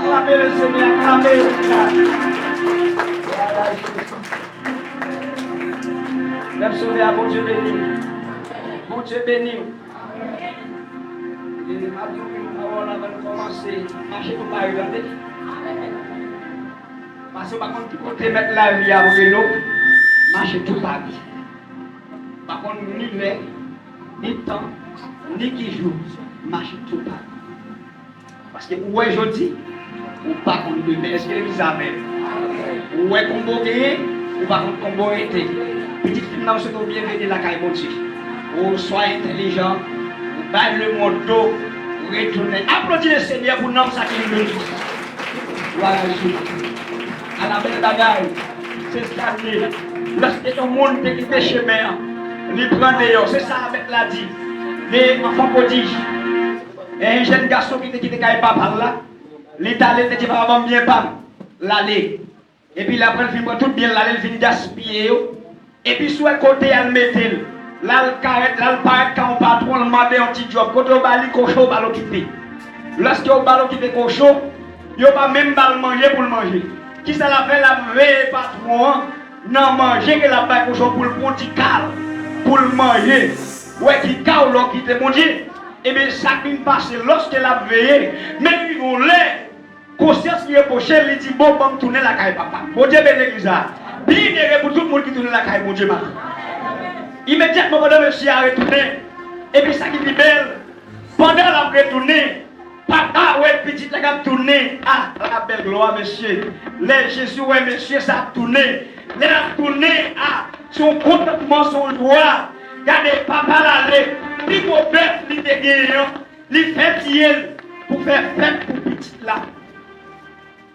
Acclamez le Seigneur, acclamez le Seigneur. Même sauver à bon Dieu béni. Bon Dieu béni. Et ma parole avant de commencer, marchez pour pas regarder. Parce que par contre, tout côté mettre la vie à vélo, marchez tout pas vie. Par contre, ni l'heure, ni temps, ni qui joue, marchez tout pas. Parce que où est aujourd'hui, ou pas qu'on peut faire, est-ce que les amen? Où est qu'on peut gagner, ou pas qu'on peut arrêter. Petite fille, nous sommes bienvenus la caille Dieu. Ou soyez intelligent, ou baille le monde d'eau, ou retournez. Applaudissez le Seigneur pour nous, ça qui nous dit. Voilà Jésus. À la belle bagaille, c'est ce qu'il y a. Lorsque ton monde qui fait chemin, il prend d'ailleurs, c'est ça avec la dit. Les enfants prodiges. Et un jeune garçon qui était pas par là, l'État était dit pas bien pas l'aller. Et puis la prenne fin tout bien l'aller, il vient gaspiller. Et puis soit côté elle mettait là le carrette, là le paraît quand on patron demande un petit job, côté au bali cochon bal occupé. Lorsque au bal occupé cochon, il pas même bal manger pour le manger. Qui ça la fait la veille patron non manger que la balle cochon pour le petit cal pour le manger. Ouais qui cal là qui te manger. Et bien ça qui passe lorsque la veille même ils vont l'air conscience qui est pochée, il dit bon bon tourner la caille papa. Bon Dieu bénisse l'église. Bien pour tout le monde qui tourne la caille, mon Dieu. Immédiatement, pendant que monsieur a retourné, et puis ça qui dit belle, pendant la retourné, papa, ouais, petit, la a tourné, ah, la belle gloire, monsieur. Les Jésus, ouais, monsieur, ça a tourné. Les a tourné, ah, son contentement, son joie. Regardez, papa l'aller, il faut faire, il dégage, il fait tiel pour faire fête pour petit là.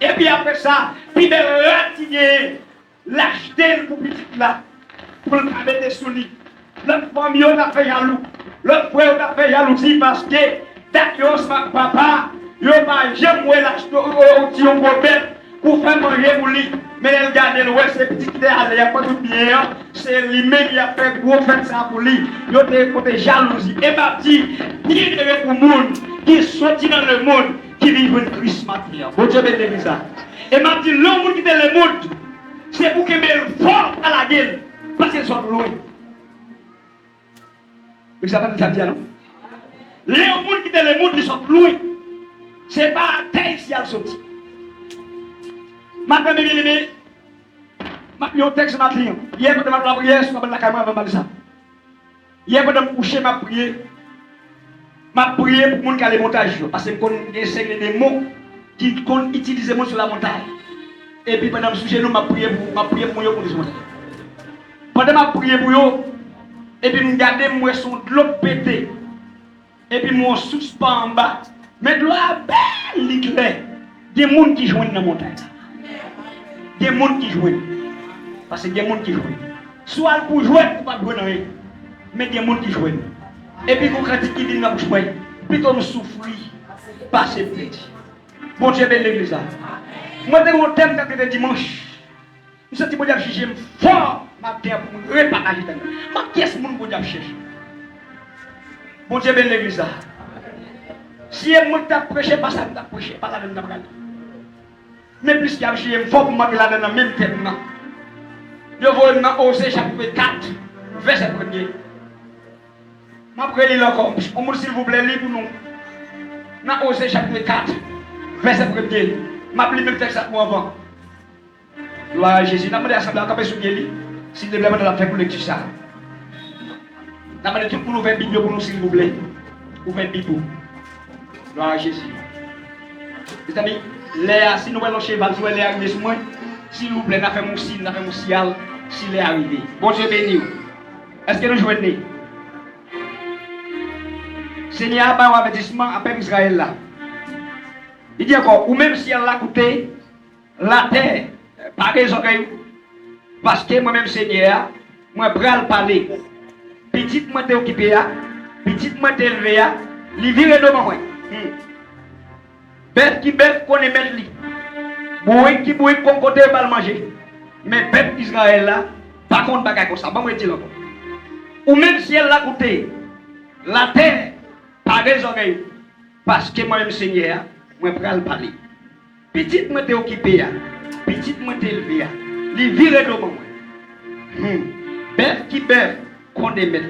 Et puis après ça, il va retirer. L'acheter pour petit là, pour le mettre sous lui. L'autre famille on a fait jaloux. L'autre frère on a fait jalousie parce que d'accord, papa, il m'a jamais l'acheter au petit problème pour faire manger pour lui. Mais elle garde le ouais, c'est petit qui est allé, il n'y a pas tout bien. C'est lui-même qui a fait gros fait ça pour lui. Il a été jalousie. Et m'a dit, bien pour le monde qui sortit dans le monde, qui vit une crise matérielle. Bon Dieu bénisse ça. Et m'a dit, l'homme qui est dans le monde, c'est pour que me fort à la gueule, parce qu'elles sont loin. Vous savez ce que ça dit, non? Les gens qui sont dans le monde, ils sont loin. Ce n'est pas à terre ici à sortir. Maintenant, mes bien-aimés, je vais un texte matin. Hier, quand je vais la prière, je vais la caméra avant ça. Hier, quand je me coucher, je prié. Je prié pour les gens qui ont les montages. Parce que j'enseigne des mots qui utilisent les mots sur la montagne. Et puis pendant que je suis ma prière pour eux pour les montages. Pendant ma prière pour eux, et puis je regarde moi son de l'eau pété. Et puis mon suspens en bas. Mais de l'eau belle l'éclair. Des gens qui jouent dans la montagne. Des gens qui jouent. Parce que des gens qui jouent. Soit pour jouer, ou pas jouer dans rien. Mais des gens qui jouent. Et puis quand ils viennent dans la bouche, plutôt nous souffrir. Passer petit. Bon Dieu bénisse l'église. Moi, je mon thème quand c'était dimanche. Je suis dit que je suis fort. Je suis pour me repartager. Mais qu'est-ce que je suis chercher? Bon Dieu bénisse l'église. Si je suis prêché, pas ça, je prêché, pas la même chose. Mais plus qu'il y a, je suis fort pour me dans le même thème. Je vois dans Osée chapitre 4, verset 1er. Je vais lire encore. S'il vous plaît, lisez pour nous. Dans Osée chapitre 4, verset 1er. Je vais lire le texte pour avant. Gloire à Jésus. Je vais l'assemblée à camper sur lui. S'il vous plaît, je vais faire pour lecture ça. Je vais tout pour ouvrir la Bible pour nous, s'il vous plaît. Ouvrez la Bible. Gloire à Jésus. Les amis, si nous voyons le cheval, si nous voyons arriver sur moi, s'il vous plaît, nous faisons mon signe, nous faisons mon signal, s'il est arrivé. Bon Dieu béni. Est-ce que nous jouons? Seigneur a un avertissement à peuple Israël là. Il dit encore, ou même si elle l'a coûté, la terre, par les oreilles, parce que moi-même Seigneur, moi prêt à parler. Petite moi t'es occupé, petite moi t'es élevé, li vire devant moi. Bête qui bête qu'on est mettre li. Bouille qui bouille qu'on côté pas le manger. Mais peuple Israël là, par contre pas comme ça, pas moi dire encore. Ou même si elle l'a coûté, la terre, par les oreilles, parce que moi-même Seigneur, moi prêt à parler. Petite moi t'es occupé, petite moi t'es élevé, il vire de moi. Bœuf qui bœuf, qu'on démet.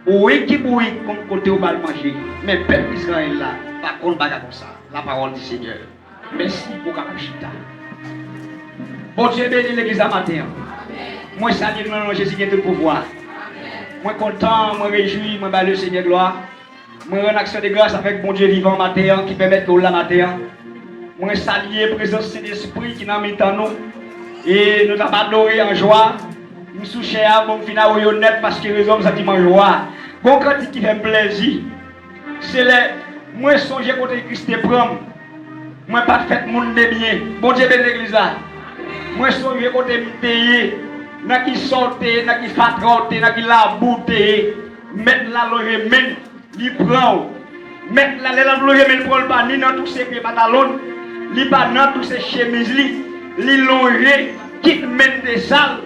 Oui qui oui, comme côté au bal manger. Mais peuple Israël là, par contre, pas comme ça. La parole du Seigneur. Merci pour Kapachita. Bon Dieu béni l'église à matin. Moi salue le nom de Jésus qui est le pouvoir. Moi content, moi réjoui, moi bats le Seigneur gloire. Moi en action de grâce avec bon Dieu vivant matin qui permet que la matin. Moi saluer la présence de l'Esprit qui n'a mis en nous. Et nous avons adoré en joie. Nous souchons à mon final honnête parce que les hommes ça qui m'en joie. Bon quand qui fait plaisir. C'est les moi songer côté Christ et prendre. Moi pas fait monde de bien. Bon Dieu béni l'église là. Moi songer côté me payer. N'a qui sortait, n'a qui fatroté, n'a qui la bouté. Mettre la loge men, li prend. Mettre la loge men prend pas ni dans tous ces pantalons, li pas dans tous ces chemises li longer, quitte mettre des sales,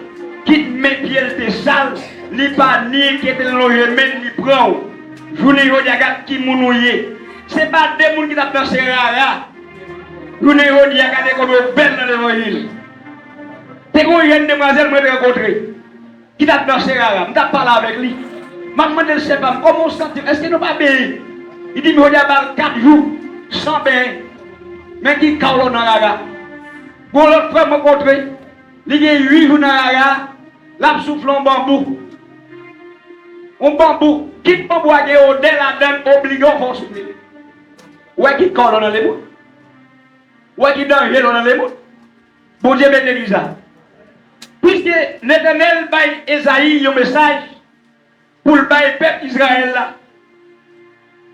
quitte mettre pieds des sales, li pas ni qui était loge men li prend. Journée regarde qui mounouye. C'est pas des moun qui t'a dansé rara. Journée regarde comme belle dans l'évangile. C'est qu'on y a une demoiselle que je rencontrée qui t'a dansé rara. Je t'ai parlé avec lui. Je me demande sais pas comment on sent. Est-ce que nous pas bien? Il dit, mais on y a 4 jours sans bien. Mais qui caule dans rara. Bon, l'autre frère m'a rencontré. Il y a 8 jours dans rara. Là, souffle un bambou. Un bambou. Quitte pas boire au dé la donne obligatoire pour souffler. Ouais, qui caule dans les mots. Ouais, qui danger dans les mots. Bon Dieu, béni l'église. Puisque l'Éternel baille Esaïe un message pour le bail peuple Israël là.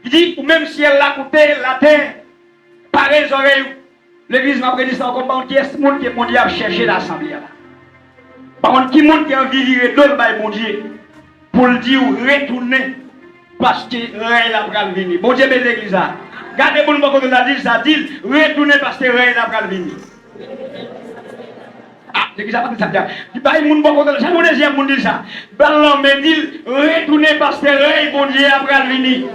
Il dit, ou même si elle l'a coûté la terre, par les oreilles, l'église m'a prédit ça encore, par qui est-ce monde qui est mon Dieu à chercher l'assemblée là. Par contre, qui monde qui a envie de virer d'autres bail mon Dieu, pour le dire retourner, parce que l'oreille la pral venir. Bon Dieu, béni l'église là. Gardez mon mot qu'on a dit, ça dit, retourner parce que l'oreille la pral venir. Ah, c'est qui ça passe ça bien. Il pas une monde bon ça mon deuxième monde dit ça. Ballon me dit retourner parce que l'œil bon Dieu après venir.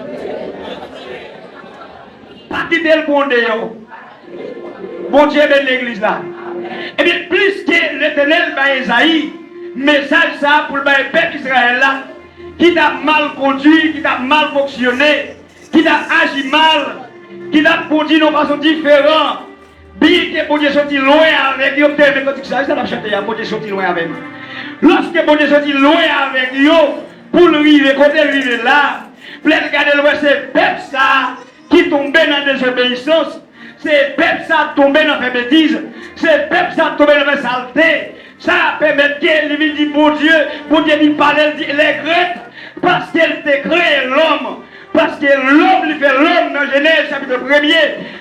Pas quitter le bon Dieu. Bon Dieu de l'église là. Et bien plus que l'Éternel va Esaïe message ça pour le peuple Israël là qui t'a mal conduit, qui t'a mal fonctionné, qui t'a agi mal, qui t'a conduit de façon différente. Bien que bon Dieu sorti loin avec lui, mais quand ça va chanter, bon Dieu sorti loin avec nous. Lorsque bon Dieu sorti loin avec lui, pour le river, quand il arrive là, plein de regarder le c'est peuple ça qui tombait dans la désobéissance, c'est peuple ça tombé dans la bêtise, c'est peuple ça tombé dans la saleté. Ça permet qu'il lui dit bon Dieu dit parler, les crêtes, parce qu'elle t'a créé l'homme. Parce que l'homme lui fait l'homme dans Genèse chapitre 1er,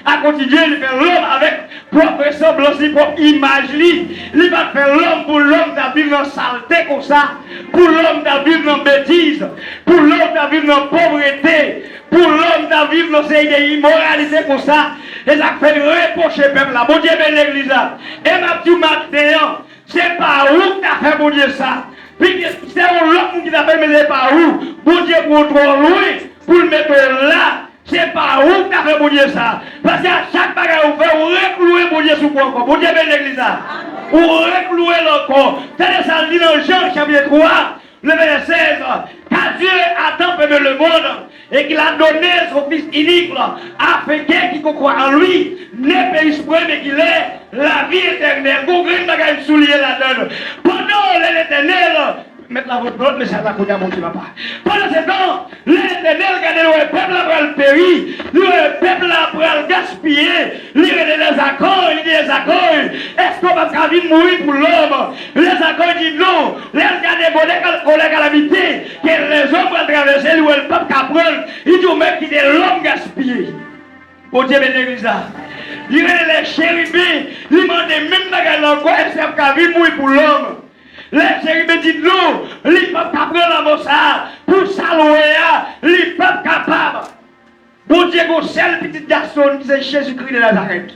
à continuer lui fait l'homme avec propre ressemblance, propre image. Il va faire l'homme pour l'homme qui vivre dans saleté comme ça, pour l'homme qui vivre dans bêtise, pour l'homme qui vivre dans pauvreté, pour l'homme qui vivre dans ces immoralités comme ça. Et ça fait reprocher le peuple là. Bon Dieu, ben l'église là. Et ma petite matin, c'est pas où tu as fait bon Dieu ça. Puis c'est l'homme qui t'a fait, mais c'est pas où. Bon Dieu pour trop loin. Pour le mettre là, c'est pas où tu as fait bon Dieu ça. Parce qu'à chaque bagage où fait, on reclouer bon Dieu sous quoi encore. Bon Dieu, ben l'église là. On reclouer l'encore. C'est ça dit dans Jean chapitre 3, le verset 16. Car Dieu a tant aimé le monde et qu'il a donné son Fils unique afin qu'il croit en lui ne périsse point mais qu'il ait la vie éternelle. Vous avez un bagage soulier là-dedans. Pendant l'éternel, mettre la votre blotte, mais ça va courir à mon petit papa. Pendant ce temps, l'Éternel regardait le peuple après le péri, le peuple après le gaspiller, il y a des accords, il y a des accords. Est-ce qu'on va venir mourir pour l'homme? Les accords disent non. Les regardez pour les calamités, que les hommes vont traverser, le peuple qui apprend, il dit au mec qui est l'homme gaspillé. Bon Dieu, ben l'église là. Il y a les chérubins, il demande même dans le corps, est-ce qu'on va venir mourir pour l'homme? Les chérubins disent non, les peuples qui prennent la mossa pour salouer, les peuples capables. Bon Dieu, mon seul petit garçon, c'est Jésus-Christ de Nazareth.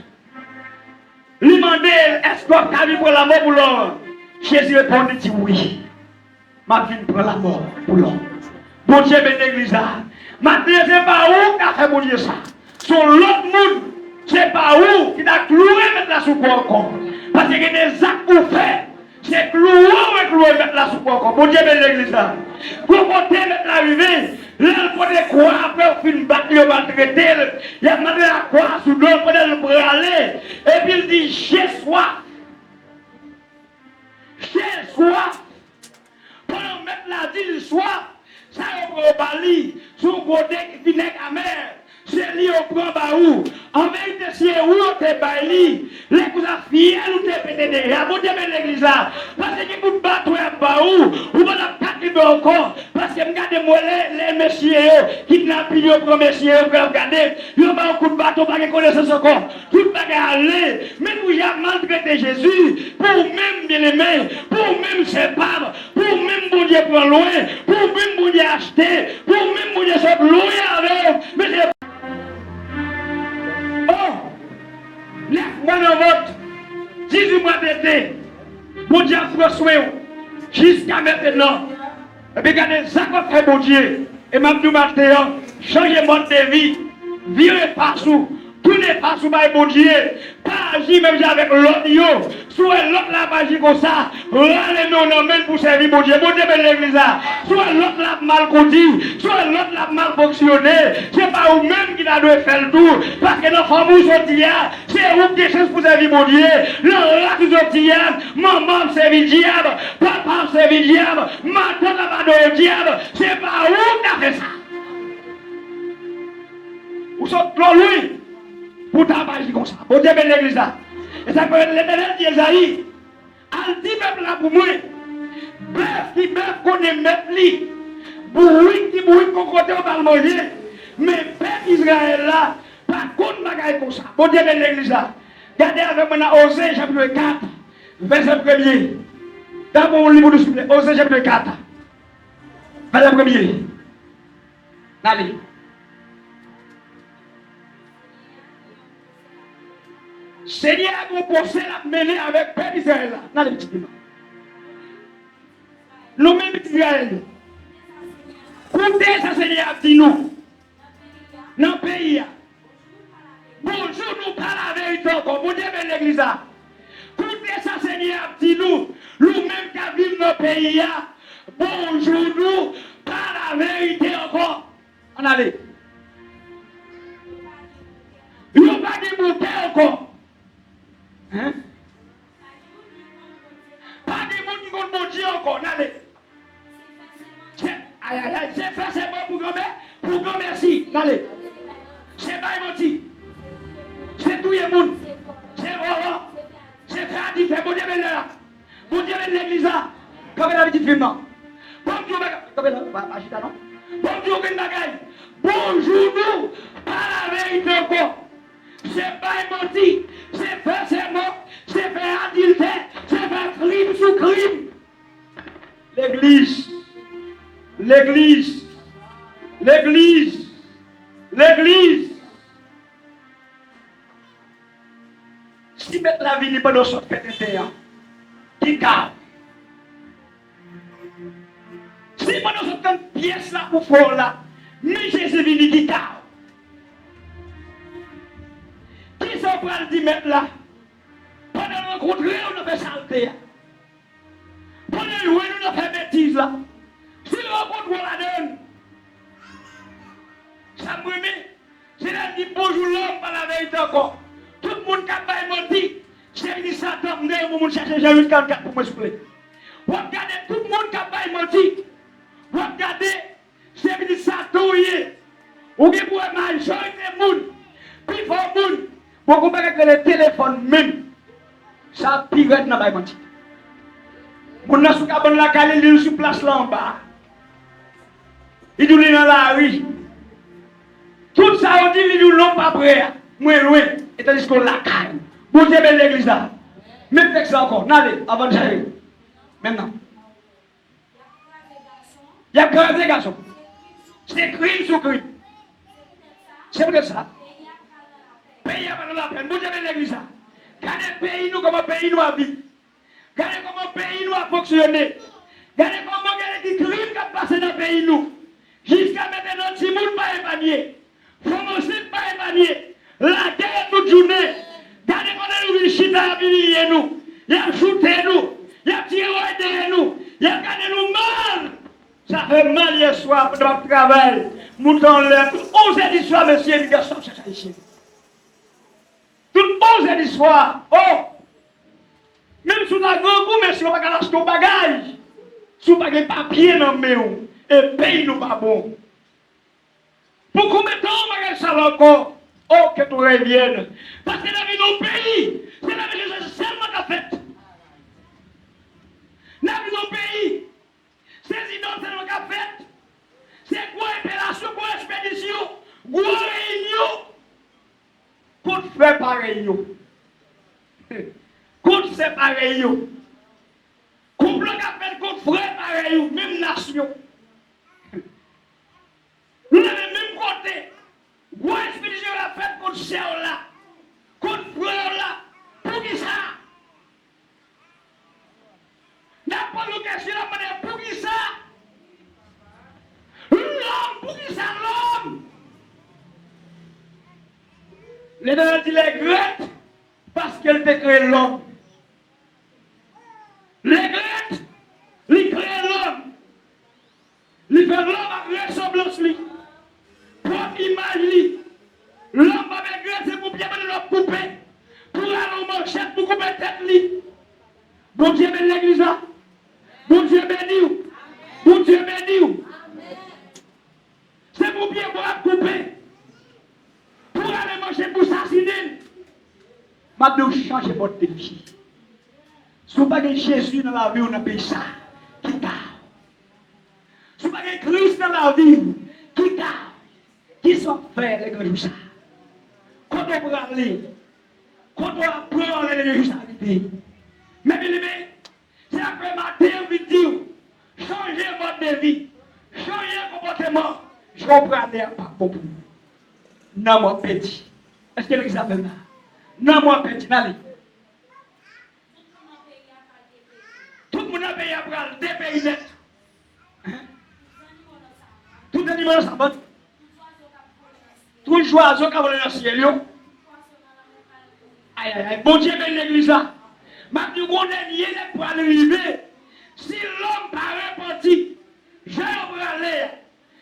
Lui demandait, est-ce qu'on a vu pour la mort pour l'homme? Jésus répondit, dit oui. Ma vie pour la mort pour l'homme. Bon Dieu, ben l'église là. Maintenant, c'est pas où qu'a fait mon Dieu ça. Son l'autre monde, c'est pas où qui a cloué la sous encore. Parce qu'il y a des actes pour faire. C'est cloué mettre la sous encore. Bon Dieu, l'église là. Pour côté mettre la rivée, là, il faut des croix, après, on fait une bataille, on va traiter. Il y a demandé la croix sous l'eau, on peut aller. Et puis il dit, j'ai soif. J'ai soif. Pendant mettre la ville soif, ça on prend au bali, sous côté vinaigre amer. C'est lui au prend baou. En vérité, si où t'es baili, les cousins fiers ou t'es pété déjà. Vous devez l'église là. Parce que vous battez un baou, ou pas la carte encore. Parce que regardez-moi les messieurs qui n'ont plus de premier messieurs, vous regardez, ils ont un coup de bateau, pas de connaissance encore. Tout va aller. Mais vous avez maltraité Jésus, pour même bien aimer, pour même séparer, pour même bon Dieu prendre loin, pour même bon Dieu acheter, pour même bon Dieu se louer avec. Mais moi dans votre 18 mois d'été, mon Dieu a pris soin jusqu'à maintenant. Et puis regardez ça qu'on fait, mon Dieu. Et même nous matin, changer mode de vie, virer partout, tourner partout, mon Dieu. Pas agir même avec l'autre, soit l'autre la magie comme ça, râler nous même pour servir mon Dieu. Mon Dieu, l'église là. Soit l'autre la mal conduit, soit l'autre la mal fonctionné. C'est pas vous-même qui doit faire le tour. Parce que dans famille sortir, c'est vous qui cherchez pour servir mon Dieu. Là, tu sortir, maman servir diable, papa servir diable, ma tante va donner diable. C'est pas vous qui avez fait ça. Vous sortez lui pour t'abager comme ça. Bon Dieu, l'église là. Et ça peut être l'éternel d'Ésaïe. Al dit même là pour moi. Bœuf qui bœuf connaît mettre lui. Bourri qui bourri qu'on côté on va le manger. Mais peuple Israël là, par contre, bagaille comme ça. Bon Dieu, l'église là. Regardez avec moi dans Osée chapitre 4, verset 1er. D'abord, le livre de Souffle, Osée chapitre 4, verset 1er. Allez. Seigneur, vous pensez la mener avec Père Israël. Dans les petits moments. Nous mêmes Israël. Comptez ça, Seigneur, dit nous. Dans le pays. Bonjour, nous parlons la vérité encore. Vous devez l'église. Comptez ça, Seigneur, dit nous. Nous-mêmes qui vivons dans le pays. Bonjour, nous parlons la vérité encore. On allait. Nous n'avons pas de bouteille encore. Hein? Pas de monde qui compte mon Dieu encore, n'allez. C'est fait, c'est bon pour grand merci, n'allez. C'est pas menti. C'est tout le monde. C'est horreur. C'est fait à dire, bon Dieu, là. Bon Dieu, l'église là. Comme elle avait dit, film, bon Dieu, comme elle a dit, non? Bon Dieu, bonjour, nous, par la vérité encore. C'est pas menti, c'est fait, c'est mort, c'est fait adultère, c'est fait crime sous crime. L'église, l'église, l'église, l'église. Si mettre la vie n'est pas dans son pété, qui garde. Si pas dans cette pièce là pour faire là, mais Jésus vient qui garde. Qui sont prêts à 10 mètres là? Pendant le rencontrer, on a fait saleté. Pendant le louer, on a fait bêtise là. Si le rencontre, on la donne. Ça me remet. C'est là qui dit bonjour l'homme par la vérité encore. Tout le monde qui a pas menti. C'est dit Satan, vous me cherchez Jésus 44 pour me souffler. Vous regardez tout le monde qui a pas menti. Vous regardez, c'est dit Satan, vous avez pour la majorité des monde. Puis il faut le monde. Beaucoup avec le téléphone même, ça pire dans la menti. Mon n'a sous cabane la calé, il sur place là en bas. Il dit dans la rue. Tout ça on dit il dit non pas prêt. Moi loin, et tandis qu'on la calme. Bon Dieu belle l'église là. Même texte encore, n'allez avant de j'arrive. Maintenant. Il y a grand des garçons. C'est crime sur crime. C'est peut-être ça. Pays à la peine, vous avez l'église. Regardez le pays, nous, comment le pays nous a vécu. Regardez comment le pays nous a fonctionné. Regardez comment il y a des crimes qui ont passé dans le pays nous. Jusqu'à maintenant, si vous ne pas épargné, vous ne pas épargné. La guerre toute journée. Regardez comment nous vivons soir, pendant le travail, montant l'air, tout 11h du soir, monsieur, les garçons, c'est ça ici. Tout 11h du soir, oh! Même si on a grand goût, mais si on va pas acheter ton bagage, si on n'a pas de papier dans le mail, et paye nous pas bon. Pour combien de temps on va ça encore? Oh, que tu reviennes. Parce que la vie dans le pays, c'est la vie de seulement qu'a fait. La vie dans le pays, c'est l'innocent qu'a fait. C'est quoi opération, quoi expédition, quoi réunion. Qu'on fait pareil. Qu'on fait pareil. Complot qu'a fait qu'on ferait pareil, même nation. Nous avons le même côté. Quoi expédition a fait contre Serre là, contre frère là, pour qui ça? N'a pas l'occasion de dire pour qui ça? L'homme, pour qui ça l'homme? Les deux dit les Grecs parce qu'elle te crée l'homme. Les Grecs, ils créent l'homme. Ils font l'homme avec ressemblance lui. Propre image. L'homme avec Grèce, c'est pour bien l'homme couper. Pour aller au manchette, pour couper tête lui. Bon Dieu bénit l'église là. Bon Dieu bénit. Bon Dieu bénit. C'est pour bien pour couper. Pour aller manger pour s'assassiner. Ma Dieu change votre vie. Si vous n'avez pas Jésus dans la vie, on a payé ça. Qui t'a? Si vous n'avez pas Christ dans la vie, qui t'a? Qui sont faits les grands jours? Quand on peut aller, quand on apprend les responsabilités. Mais bien aimé, c'est après matin, vous dire, changez votre vie, changez le comportement, je comprends aller à pas pour vous. Non, moi petit. Est-ce que l'église a fait là? Non, moi petit, allez. Tout le monde a payé à prendre des pays nets. Tout animal s'en bat. Tout oiseau qui a volé dans le ciel. Aïe, aïe, aïe. Bon Dieu, bénit l'église là. Maintenant, on est lié pour arriver. Si l'homme pas repenti, je vais aller.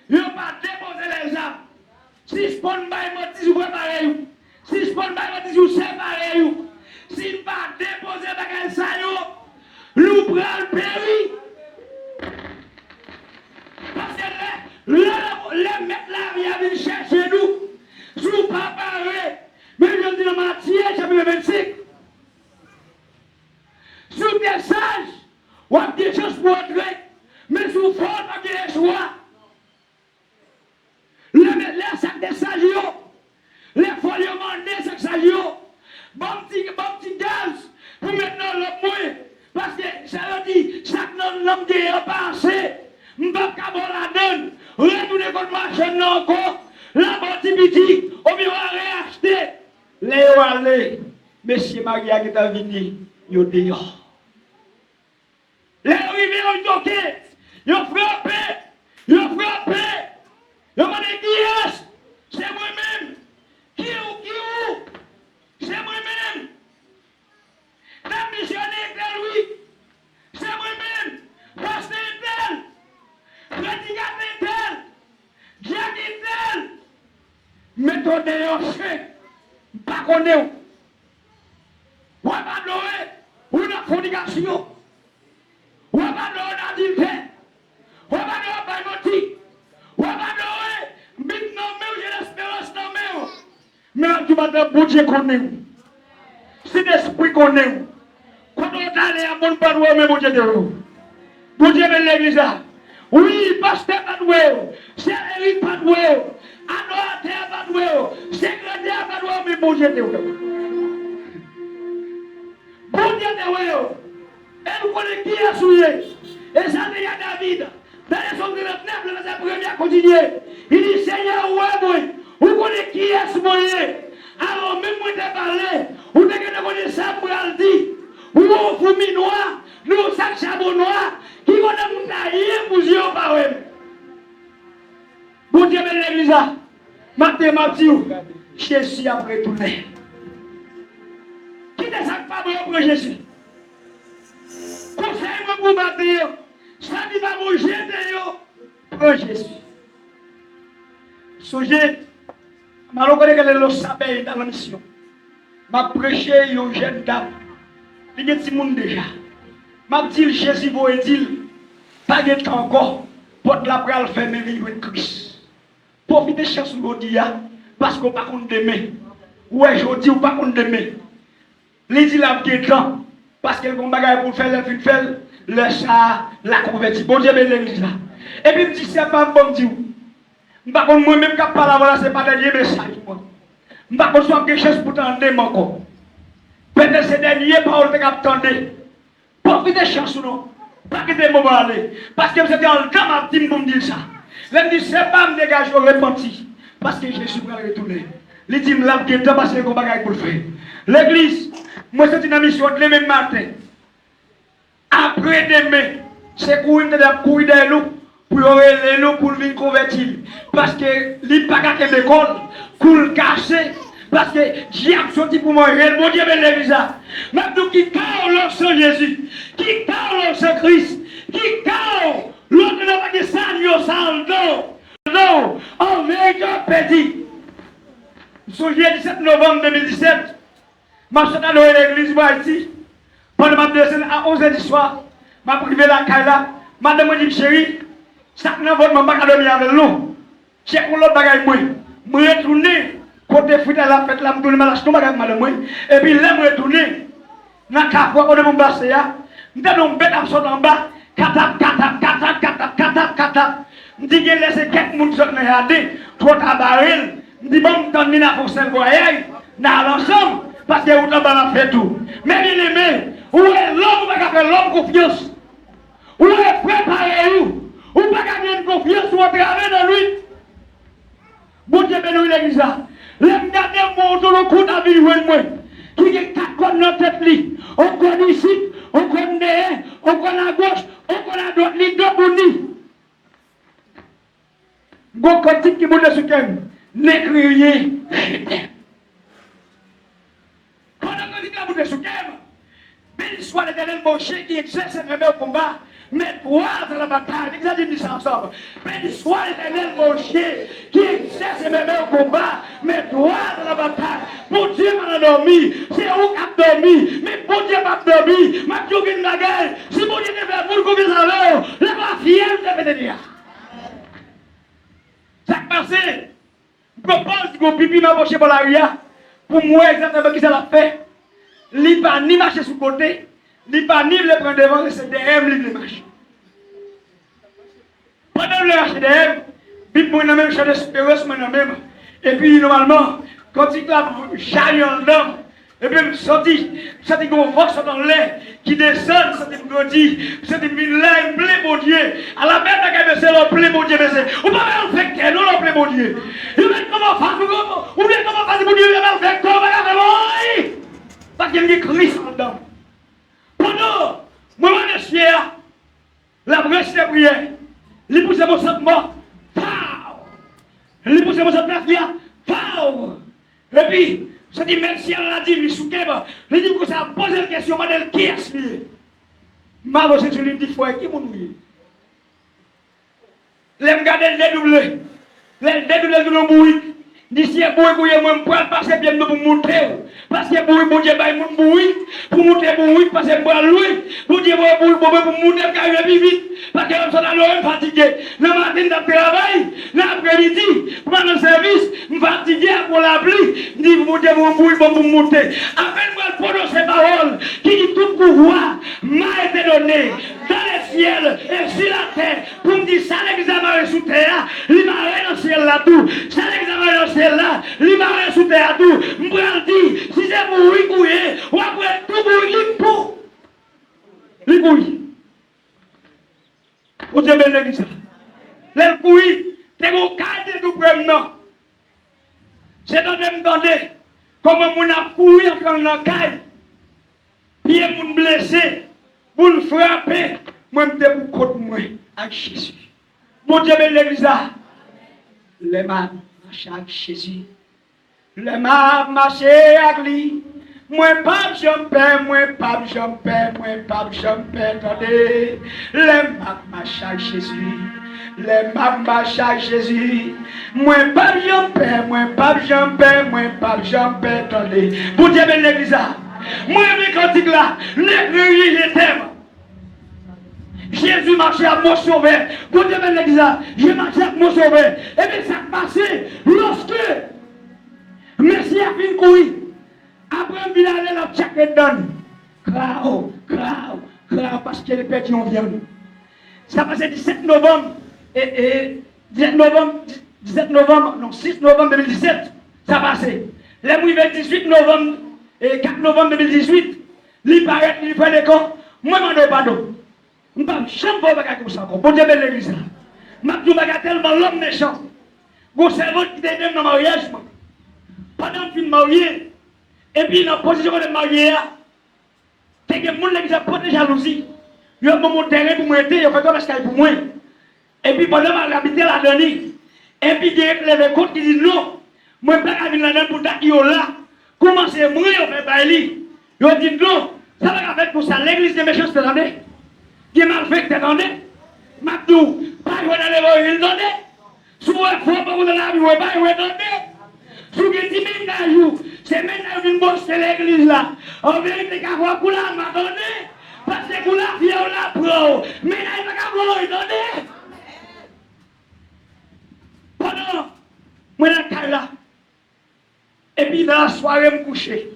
Il ne va pas déposer les armes. Si je prends pas mentir, je vais pareil. Si je prends pas mentir, je sais pareil. Si je ne pas déposer bagage ça, nous prenons le péri. Parce que les mettre la vie à venir chercher nous. Si vous ne pas parler, mais je dis dans Matthieu, chapitre 25. Si vous êtes sage, vous avez des choses pour entrer. Mais si vous faites pas des choix, les sacs de sages, les folies mandées, sacs sages, bon petit gaz, pour maintenant le moins. Parce que ça veut dire, chaque homme qui est passé, je ne peux pas la donne, retourner contre ma chaîne encore, la bonne petit, on va réacheter. Léo allez, Monsieur Maria qui est venu, il est dehors. Les arrivés ont toqué, ils ont frappé, ils ont demandé qui est-ce? C'est moi-même. Qui ou? C'est moi-même. La missionnaire de lui, c'est moi-même. Pasteur tel, prédicateur tel, diacre tel. Méthode de chien, pas connaître. Ou pas l'oreille, ou la fornication. Ou pas l'oreille d'adultère. Ou pas l'oreille d'adultère. Ou pas l'oreille, maintenant, j'ai l'espérance dans mes. Mais tu vas dire, bon Dieu connaît. C'est l'esprit connaît. Quand on est allé à mon père, mais bon Dieu de vous. Bon Dieu de l'église là. Oui, pasteur Padoué, c'est Eric Padoué, adorateur Padoué, secrétaire Padoué, mais bon Dieu de vous. Bon Dieu de vous. Et vous connaissez qui est souillé. Et ça, il y a David. Dans les sons 39, le verset premier a continué. Il dit, Seigneur, ouais, vous connaissez qui est ce moyen. Alors, même moi, je parlé, vous devez ça pour le dire. Ou au fourmi noir, nous sac charbon noir, qui connaît mon taillé pour yeux par eux. Bon Dieu, l'église là, Mathieu, Jésus a retourné. Qui ne sac pas pour Jésus? Conseille-moi pour Mathieu, ça dit pas mon Jésus, pour Jésus. Songez, je connais que le sabbat dans la mission. Je prêché à une jeune dame. Il y a des gens déjà. Je dis Jésus va dire, pas de temps encore, pour la pral faire mes vies de Christ. Profitez de la chance aujourd'hui, parce qu'on ne peut pas demain. Ou aujourd'hui, ou pas demain. Les dit la de temps, parce qu'elle a un bagage pour faire, le faire, le ça, la convertir. Bon Dieu, l'église là. Et puis, je dis, c'est pas un bon Dieu. Je ne sais pas moi-même qui parle là, ce n'est pas un dernier message. Je ne sais pas si quelque chose pour t'entendre encore. Peut-être c'est dernier paroles que tu attends. Profitez de chance ou non. Pas que des moments aller. Parce que vous êtes dans le temps ma team pour me dire ça. Je dis, c'est pas me dégager au repenti. Parce que Jésus va retourner. Les dit, là, qui est temps parce que le combat pour le faire. L'église, moi, c'est une mission de même matin. Après demain, c'est courir de l'eau. Pour les loups pour venir convertir. Parce que les pagas de l'école, pour le cacher. Parce que diable sorti pour manger, le bon Dieu ben l'église. Maintenant qui cache l'onction Jésus, qui cache l'onction Christ, qui cache l'autre n'a pas de sang, non, en vérité petit. Le 17 novembre 2017, je suis allé à l'église ici. Pendant ma descente à 11h du soir, je suis privé la caille. Madame m'a dit, chérie, chaque fois que je suis dormir avec nous, je suis l'autre bagaille. Je suis retourné, côté fruit à la fête, là, je suis retourné, et puis là, je suis retourné, dans la café, où je suis passé, je suis dans une bête absolue en bas, katap. Je dis, laissez quelques personnes regarder, trop à baril. Je dis, bon, je donne une affaire pour voyage, dans l'ensemble, parce que vous avez fait tout. Mais bien aimé, où est l'homme qui a fait l'homme confiance? Où est préparé vous? Où pas gagner confiance ou travailler dans lui? Bon Dieu, béni l'église là. L'aime garder mon dans le coup d'avis, moi. Qui est quatre cônes dans tête li. On connaît ici, on connaît, on connaît à gauche, on connaît à droite, li, deux ni. Bon côté qui monte sur thème. N'écriez, je t'aime. Quand on dit que vous êtes sur thème, béni soit l'Éternel Moshe qui exerce le même combat. Mais toi dans la bataille, nous allons dire ça ensemble. Béni soit l'Éternel Moshe qui exerce le même combat. Mais toi dans la bataille, pour Dieu m'a dormi, c'est où qui a dormi, mais pour Dieu m'a dormi, m'a joué une bagarre. Si mon Dieu te fait pour que vous avez, le pas fier de me dire. Ça qui passe, je pense que pipi m'a approché pour la ria, pour moi exactement ce que ça l'a fait. Il n'y a pas ni marcher sur le côté. Il n'y a pas ni le prendre devant, c'est derrière lui le marche. Pendant le HDM, il y a même champ d'espérance, et puis normalement, quand il a chargé en dedans, et puis il sortit qu'on voit dans l'air, qui descend, ça dit, c'est une là, un blé bon Dieu. À la bête, c'est le blé bon Dieu, on va faire qu'elle, non, le blé bon Dieu. Il va comment faire, ou bien comment faire, bon Dieu, il va faire comment faire, parce qu'il y a Christ en dedans. Pendant, moi, je suis là, la brèche de prière, il pousse mon sentiment, il pousse mon sentiment, et puis, ça dit, même si elle a dit, il dit que ça pose la question, madame, qui est-ce lié? Ma voix, c'est lui dit, frère, qui m'a oublié? Les regarder les doublés, les dédoublés de nos bouilles. D'ici à bouillie, moi, je peux passer bien pour monter. Parce que bouillie, bon Dieu, mon bouillie, pour monter bouillie, parce que moi, lui, pour dire, bouillie, pour monter, car il est vite. Parce que nous sommes là, fatigués. Le matin, de travail, l'après-midi, pendant le service, je suis fatigué pour la pluie. Je dis, mon Dieu, mon bouillie, pour monter. Après, moi, je prononce ces paroles qui dit tout pouvoir m'a été donné dans les ciels et sur la terre. Pour me dire, ça l'examen sous terre, il m'a rien dans le ciel là tout. Ça l'examen dans le ciel là, il m'a rien sous terre tout. Je me dis, si c'est pour oui, couiller, ou après tout bouillir pour. Les bouillir. Vous avez bien l'église. Les bouillir, c'est mon cadre de premier. C'est dans le demander comment on a couru quand on a caille. Puis on blessé, pour le frapper, moi je me contre moi avec Jésus. Mon Dieu, l'église, les mains marchent avec Jésus. Les mains marchent avec lui. Moi pas jumper, moi pas jumper, moi pas jumper, attendez. Les mains marchent avec Jésus. Les mamans chaque Jésus. Moi pas j'en paix, moi pas j'en paix, moi pas j'en paix, attendez. Pour Dieu ben l'église là. Moi mes cantiques là, l'église les thèmes. Jésus marchait à mon sauveur. Pour Dieu ben l'église là, je marchais à mon sauveur. Et bien ça passait lorsque Messie a fini courir. Après il allait la chaque donne. Crao, parce qu'il est perdu en viande. Ça passait 17 novembre. Et 17 novembre, non, 6 novembre 2017, ça passait. Les mouillés 18 novembre et 4 novembre 2018, il paraît qu'il fait des camps. Moi, je ne pas d'eau. Je ne peux pas faire comme ça. Pour Dieu, l'église. Je ne peux pas tellement l'homme méchant. Vous savez qui était dans le mariage. Pendant que je suis marié, et puis dans la position de marié, il y a des gens qui ont de jalousie. Il y a mon terrain pour m'aider, il y a fait comme ça pour moi. Et puis pendant que j'habitais là-dedans, et puis il y a des comptes qui disent non, moi je ne peux pas venir là-dedans pour dire là, comment c'est moi qui fait bailler. Ils ont dit non, ça va faire pour ça, l'église des méchants, c'est attendez. Qui est mal fait, attendez. Maintenant, pas jouer dans les voies, attendez. Si vous êtes fort pour vous dans la vie, vous ne pas jouer, attendez. Si vous êtes 10 000 à jour, c'est maintenant une bosse de l'église là. En vérité, qu'à voir pour là, attendez. Parce que pour la vie, on la prend. Mais là, il n'y a pas de attendez. Pendant, moi dans le cas là, et puis dans la soirée, je me coucher.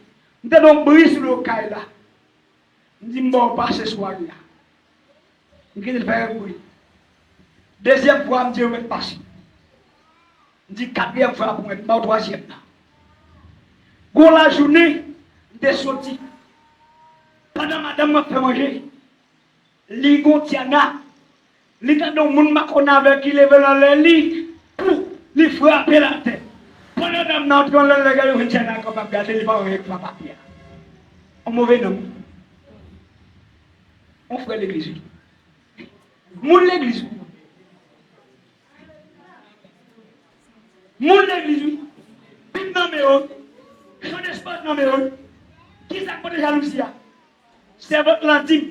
Je donc brise sur le cas là. Je dis, bon, pas ce soir là. Je dis, faire un bruit. Deuxième fois, je me dis, je vais passer. Je dis, quatrième fois, pour mettre ma troisième là. Pour la journée, je suis sorti. Pendant madame m'a fait manger, Ligon Tiana, l'état de mon macron avec qui lève dans le lit pour lui frapper la tête. Pendant que nous entrons dans le gars, il Tiana capable de garder les parents avec papa Pierre. Un mauvais nom. On fait l'église. Mon l'église. Mon l'église. Pite dans mes hauts. Son espace dans mes hauts. Qui s'est pour de jalousie? C'est votre l'intime.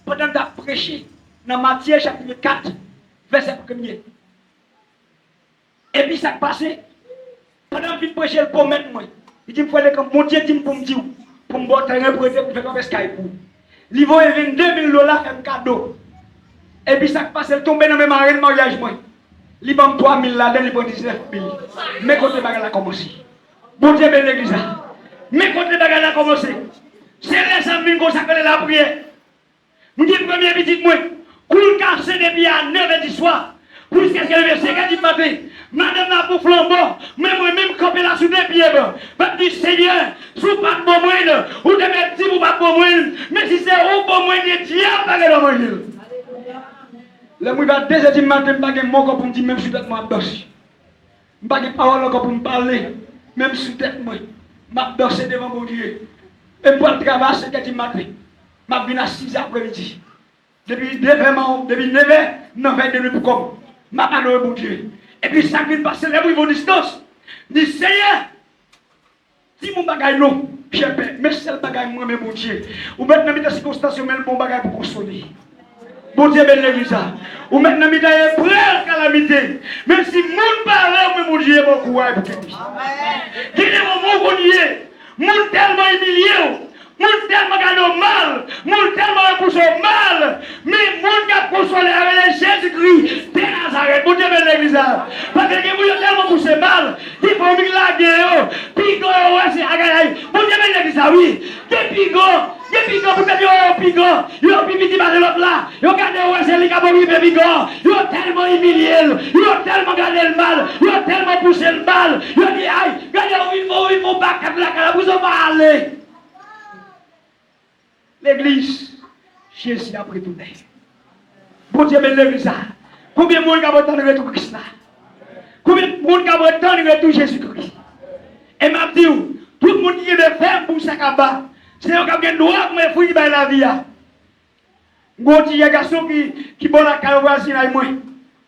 Pendant que tu as prêché dans Matthieu chapitre 4, verset 1er. Et puis ça passé. Pendant que tu prêches le pour mettre moi. Il dit, il faut aller comme mon Dieu dit pour me dire, pour me boire terrain pour aider pour faire comme Skype. Il va y 22 000 $ comme cadeau. Et puis ça passe, il tombe dans mes marines de mariage. Il va me 3 000 là, il va 19 000. Mais quand le bagage a commencé. Bon Dieu, bien l'église. Mais quand le bagage a commencé. C'est les samedis consacrés la prière. Nous disons première petite moi, coule cassé depuis à 9h du soir, pour jusqu'à ce que le verset 4 du matin. Madame n'a pas flambeau, mais moi-même camper là sous des pieds. Je dis Seigneur, sous pas de bon moyen, ou de mettre si vous pas de bon moyen, mais si c'est au bon moyen, Dieu pas de moyen. Le moi va 2h du matin, je n'ai pas de mot pour me dire, même si je suis moi dossier. Je n'ai pas de parole encore pour me parler, même si je suis moi. Je dossier devant mon Dieu. Et pour le travail, c'est 4h du matin. Je viens à 6h après-midi. Depuis 9h, 9h pour comme. Je vais parler mon Dieu. Et puis ça vient passer les bruits de distance. Je dis Seigneur, si mon bagage non, je paie. Mais c'est le bagage moi, mon Dieu. Ou maintenant, dans les circonstances, mais le bon bagage pour consoler. Bon Dieu, ben l'église. Ou maintenant, il y a une vraie calamité. Même si mon parle, mon Dieu, mon courage pour lui. Qui est mon Dieu? Mon tellement humilié. Mon tellement gagné mal, mon tellement poussé mal, mais mon gars consolé avec Jésus-Christ, de Nazareth, mon Dieu de l'église. Parce que vous avez tellement poussé mal, il faut me la guerre, pigo, c'est agréable. Mon Dieu de l'église, oui, des pigo, peut-être yo pigo, yo pipi de l'autre là, yo gardé ouais c'est les cabos de pigo, yo tellement humilié, yo tellement gardé le mal, yo tellement poussé le mal, yo dit aïe, regardez il faut pas que la calabouche va aller. L'église, Jésus a pris tout le monde. Bon Dieu, mais l'église, combien de monde a besoin de retour Christ là? Combien de monde a besoin de retour Jésus-Christ? Et m'a dit, tout le monde qui est de faire pour ça là-bas, c'est un qui a le droit de fouiller dans la vie. Bon petit garçon qui bon la calvoisie là, moi,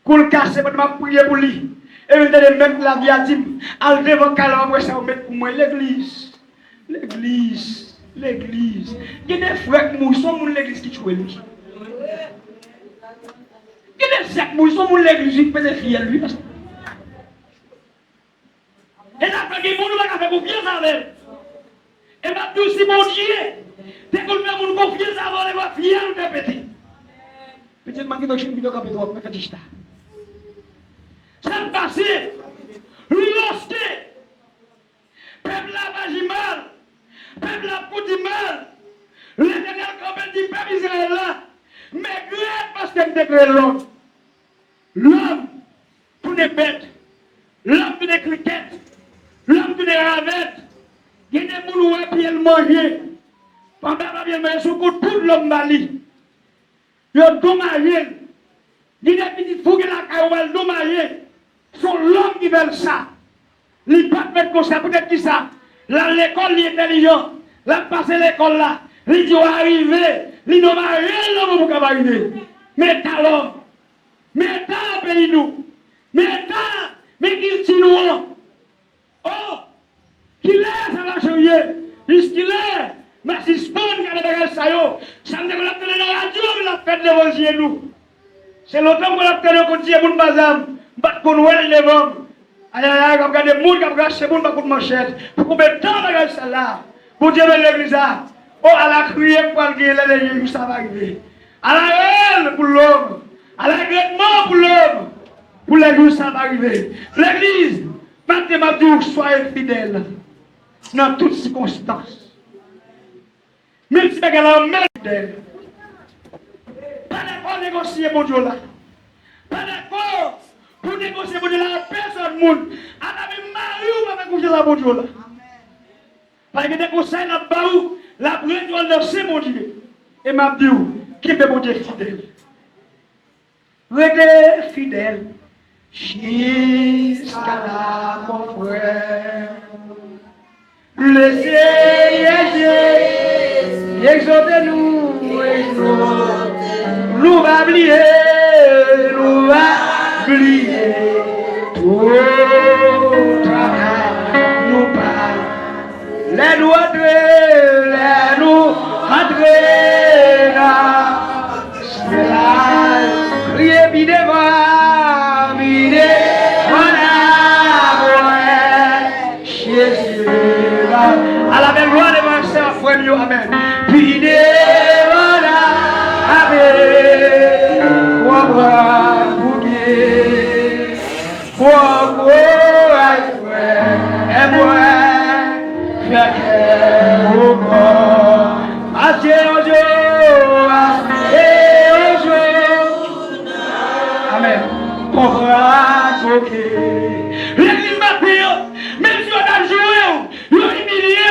pour le casser, pour m'a prier pour lui. Et même la vie a dit, al devant calvoisie, ça va mettre pour moi l'église. L'église. L'église. Il y a des frères qui sont l'église qui tuent lui. Il y a des frères ils sont mon l'église, ils peuvent fier lui. Et là, quand ils vont nous faire confiance avec. Et maintenant, si mon Dieu, dès qu'on met mon confiance avant, on va fier de petit. Petit, je vais vous dire que je vais ça. Ça me passe. Lorsque peuple la magie mal, peuple la pouti mal, l'Éternel campagne dit peuple Israël là, mais grave parce qu'il décrète l'homme. L'homme pour des bêtes, l'homme pour des criquettes, l'homme pour des ravettes, il y a des moulouets qui viennent manger. Pendant que viennent manger, sur coup tout l'homme bali. Il y a dommagé. Il y a des petites fougues là qui ont dommagé. Son l'homme qui veut ça. Il pas mettre comme ça, peut-être qui ça. Là, l'école, il est intelligent. Là, passer l'école là. Il dit, arriver. Il n'a rien l'homme pour arriver. Mais t'as l'homme. Mais t'as pays nous. Mais t'as. Mais qu'il tue nous. Oh. Qu'il est, ça va changer. Puisqu'il est. Mais si spawn qui a des bagages ça yo. Ça me dit qu'on a télé dans la radio, mais la fête de vos nous. C'est longtemps qu'on a télé qu'on dit, mon bazam. Bat qu'on voit les vents. Aïe aïe aïe, comme des moules qui ont gâché mon bakou de manchette. Pour qu'on mette tant de bagages ça là. Pour Dieu de l'église là. Oh, à la criée pour le gué, les ça va arriver. À la haine pour l'homme. À l'agrément pour l'homme. Pour l'église, ça va arriver. L'église, maintenant, soyez fidèles dans toutes circonstances. Même si vous avez la même fidèle. Pas d'accord négocier, mon Dieu là. Pas d'accord pour négocier, mon Dieu là. Personne, monde. À la même mari, ou pas confier la mon Dieu là. Parce que des conseils là bas où la brûle doit lancer mon Dieu. Et m'a dit qui est mon Dieu fidèle. Restez fidèle jusqu'à la mon frère. Laissez exaltez-nous, nous va oublier, nous va oublier tout travail nous parle. Les nous entraînent, criez bidé à la même loi de mon sœur, frère, amen. Bidé voilà, amen. Quoi, amen. L'église m'appelle, même si on a joué, on a humilié,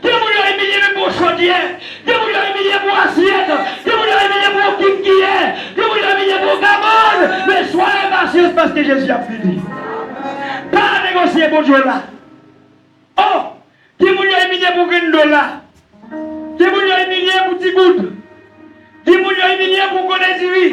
Dieu vous a humilié pour chaudier, Dieu vous a humilié pour assiette, Dieu vous a humilié pour kinkier, Dieu vous a humilié pour gamon, mais soyez patients parce que Jésus a fini. Pas négocier pour Dieu là. Oh, Dieu vous a humilié pour $1, Dieu vous a humilié pour Tigoud, Dieu vous a humilié pour Koneziri,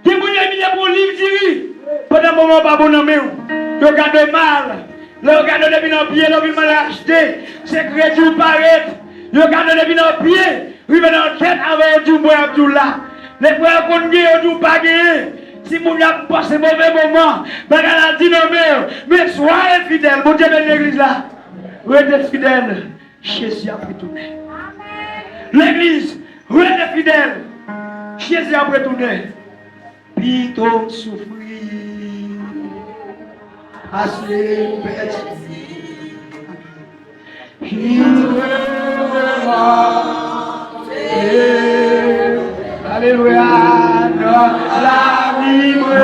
Dieu vous a humilié pour Livziri. Pendant un moment, pas bon homme, le gars de mal, le gars de depuis dans pied, le mal acheté, c'est crédit ou paraît, le gars de depuis dans pied, il va dans tête avec du bois tout là. Les frères qu'on gagne ou pas gagner, si vous n'avez pas ce mauvais moment, la dit non mais soyez fidèles, mon Dieu de l'église là, restez fidèles, Jésus a retourné. L'église, restez fidèles, Jésus a retourné. Plutôt souffrir, assez petit. Il alléluia, dans la libre,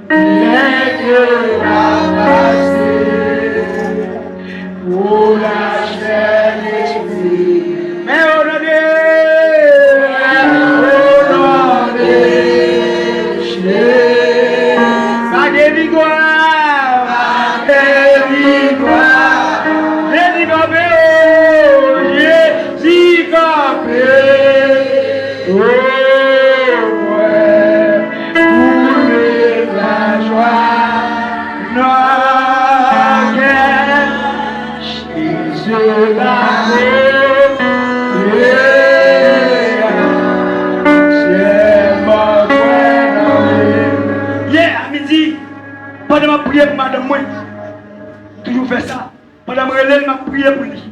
mais que la passer pour la chair d'esprit. Mais on a c'est prié pour madame moi. Toujours fait ça. Pendant que je m'a prié pour lui.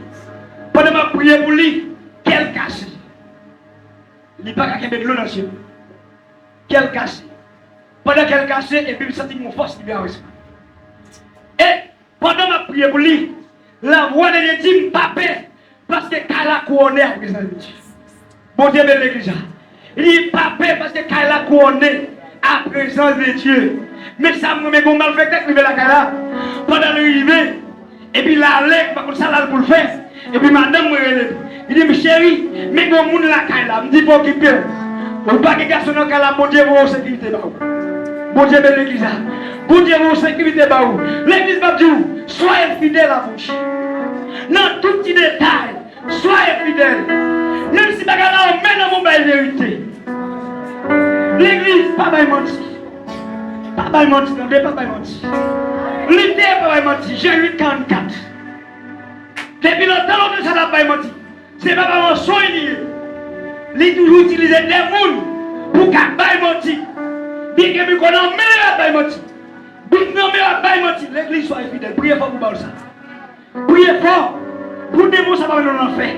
Pendant que je prié pour lui, quel casse. Il n'y a pas qu'à de l'eau dans le ciel. Quel casse. Pendant qu'elle casse, et puis je sens mon force qui vient en esprit. Et pendant que je prié pour lui, la voix de Dieu dit papa, parce que Kala couronné à présence de Dieu. Bon Dieu, belle l'église. Il dit papa, parce que Kala couronné à présence de Dieu. Mais ça me met bon malfaiteur qui veut la Kala. Pendant l'arrivée, et puis la lègue, par contre, ça là pour le faire. Et puis madame me relève. Il dit, mais chérie, mais bon monde la Kala, me dit pour occuper. Ou pas que garçon dans Kala, bon Dieu, vous sécurité. Bon Dieu, belle l'église. Bon Dieu, vous sécurité. L'église va dire, soyez fidèles à vous. Dans tout petit détail, soyez fidèles. Même si bagarre on met dans mon bail vérité. L'église, pas bail menti. Pas bail menti, non, pas bail menti. L'idée, pas bail menti. J'ai 844. Depuis longtemps, on ne s'est pas menti. C'est pas vraiment soigné. Il toujours utiliser des gens pour qu'un bail menti. Bien que nous connaissons meilleur bail menti. Bien que nous meilleur bail menti. L'église soit fidèle. Priez fort pour ça. Priez fort. Pour des mots, ça va nous en faire.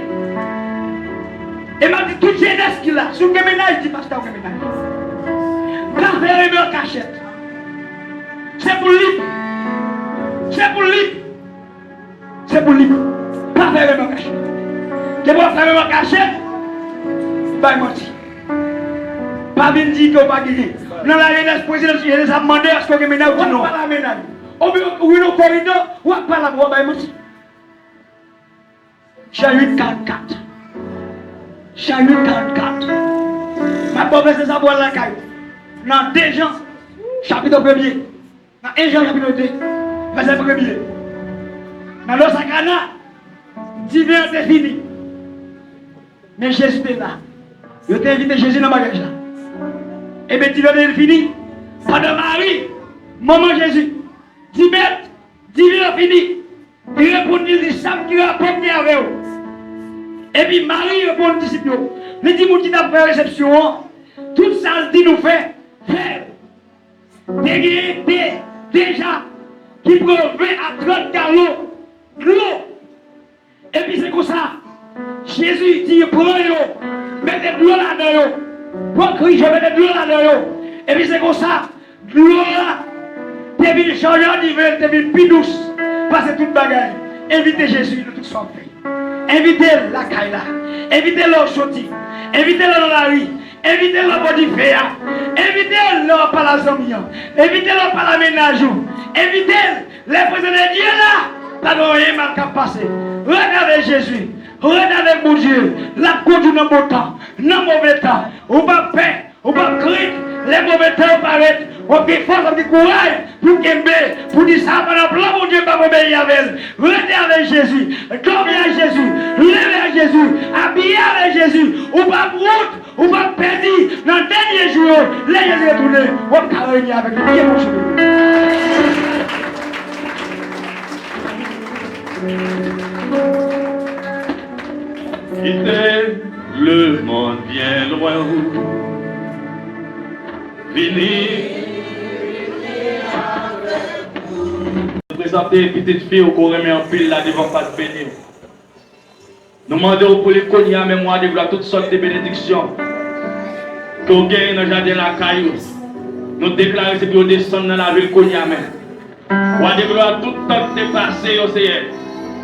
Et m'a dit toute jeunesse qu'il a. Sur le ménage, dit pasteur, le ménage. Quand faire une cachette. C'est pour lui. C'est pour lui. C'est pour lui. Pas faire une cachette. Tu peux faire une cachette. Pas menti. Pas bien dit que pas gagné. Dans la jeunesse présidente, il a demandé à ce que le ménage ou non. Pas la ménage. Ou le corridor, ou pas la voie, pas menti. Chapitre 44. Chapitre 44. Ma pauvre c'est ça pour la caille. Dans 2 Jean, chapitre 1er. Dans 1 Jean, chapitre 2, verset 1er. Dans l'eau sacrana, divin est fini. Mais Jésus est là. Je t'ai invité Jésus dans le bagage là. Et bien, divin est fini. Pendant Marie, maman Jésus, divin est fini. Il répond, il dit, Sam qui va porter avec vous. Et puis Marie répond aux disciples, il dit, mon petit a fait réception, tout ça, il dit, nous fait, faire. Déjà, qui prend 20 à 30 gallons de l'eau. Et puis c'est comme ça, Jésus dit, prenez-le, mettez de l'eau là-dedans. Pour Christ, je mets de l'eau là-dedans. Et puis c'est comme ça, de l'eau là, t'es venu changer en niveau, t'es venu plus douce. Passez toute bagaille. Invitez Jésus de toute son pays. Invitez-le la caille là. Invitez-le au chôti. Invitez-le dans la rue. Invitez-le au body fair. Invitez-le par la zombie. Invitez-le par la ménage. Invitez-le. Les présents de Dieu là. Pas de rien mal qu'à passer. Regardez Jésus. Regardez mon Dieu. La conduite dans le bon temps. Dans le mauvais temps. On va paix. On va crier. Les mauvais temps paraissent. On peut force, on peut courage pour qu'aimer, pour dire ça, pendant que mon Dieu va m'obéir avec elle. Regardez Jésus, dormez à Jésus, levez à Jésus, habillez avec Jésus, ou pas route, ou pas perdu, dans le dernier jour, les Jésus retourné, on va réunir avec lui. Quittez le monde bien loin, venez. Présenter petite fille au Corémé en pile là devant pas de béni. Nous demandons pour les cognacs, mais moi, de toutes sortes de bénédictions. Que vous gagnez dans le jardin de la caillou. Nous déclarons que nous descendons dans la ville Cognac. Nous déclarons tout le temps dépassé au Seigneur.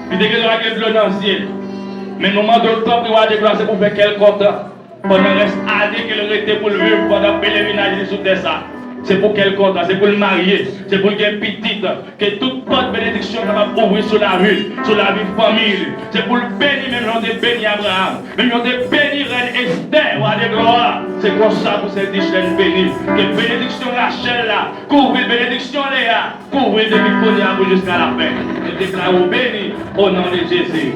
Puis déclarons que nous dans le ciel. Mais nous demandons le temps pour déclarer pour faire quel compte. Pendant le reste année qu'il aurait été pour le vivre pendant le pèlerinage sous terre ça. C'est pour quel compte? C'est pour le marier, c'est pour qu'il y ait petite, que toute bonne bénédiction va ouvrir sur la vie famille. C'est pour le bénir, même on a béni Abraham, même on a béni Reine Esther, ou à des gloires. C'est comme ça pour cette chaîne bénie. Que bénédiction Rachel là, couvre bénédiction Léa, couvre depuis Cognac jusqu'à la fin. Je déclare béni au nom de Jésus.